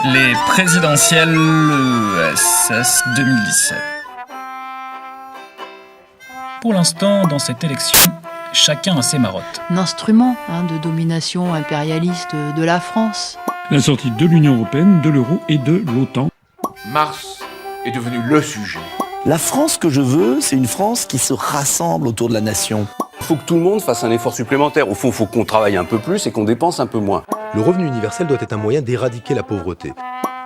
Les présidentielles ESS 2017. Pour l'instant, dans cette élection, chacun a ses marottes. Un instrument de domination impérialiste de la France. La sortie de l'Union européenne, de l'euro et de l'OTAN. Mars est devenu le sujet. La France que je veux, c'est une France qui se rassemble autour de la nation. Il faut que tout le monde fasse un effort supplémentaire. Au fond, il faut qu'on travaille un peu plus et qu'on dépense un peu moins. Le revenu universel doit être un moyen d'éradiquer la pauvreté.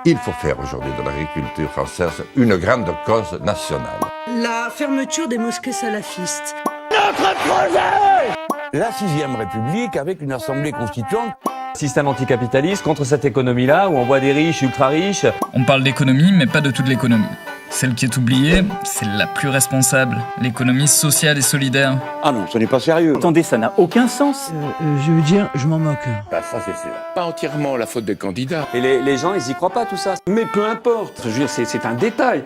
Il faut faire aujourd'hui de l'agriculture française une grande cause nationale. La fermeture des mosquées salafistes. Notre projet! La 6ème République avec une assemblée constituante. Système anticapitaliste contre cette économie-là où on voit des riches ultra riches. On parle d'économie, mais pas de toute l'économie. Celle qui est oubliée, c'est la plus responsable, l'économie sociale et solidaire. Ah non, ce n'est pas sérieux. Attendez, ça n'a aucun sens. Je veux dire, je m'en moque. Bah, ça c'est sûr. Pas entièrement la faute des candidats. Et les gens, ils y croient pas tout ça. Mais peu importe, je veux dire, c'est un détail.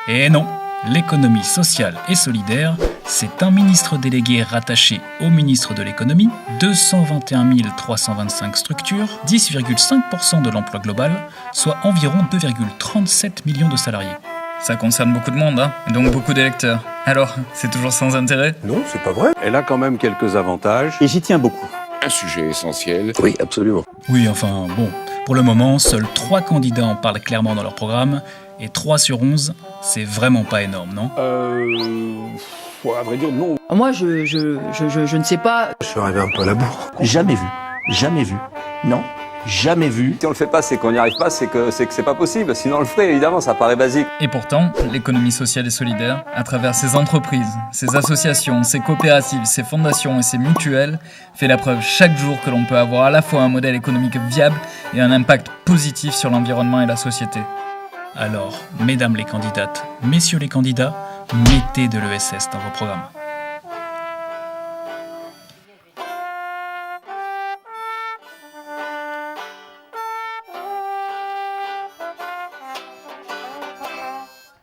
Et non, l'économie sociale et solidaire, c'est un ministre délégué rattaché au ministre de l'économie, 221 325 structures, 10,5% de l'emploi global, soit environ 2,37 millions de salariés. Ça concerne beaucoup de monde, et donc beaucoup d'électeurs. Alors, c'est toujours sans intérêt ? Non, c'est pas vrai. Elle a quand même quelques avantages. Et j'y tiens beaucoup. Un sujet essentiel. Oui, absolument. Oui, enfin, bon, pour le moment, seuls 3 candidats en parlent clairement dans leur programme, et 3 sur 11, c'est vraiment pas énorme, non ? À vrai dire, non. Moi, je ne sais pas. Je suis arrivé un peu à la bourre. Jamais vu. Non, jamais vu. Si on le fait pas, c'est qu'on n'y arrive pas, c'est que c'est pas possible. Sinon, on le ferait, évidemment, ça paraît basique. Et pourtant, l'économie sociale et solidaire, à travers ses entreprises, ses associations, ses coopératives, ses fondations et ses mutuelles, fait la preuve chaque jour que l'on peut avoir à la fois un modèle économique viable et un impact positif sur l'environnement et la société. Alors, mesdames les candidates, messieurs les candidats, mettez de l'ESS dans vos programmes.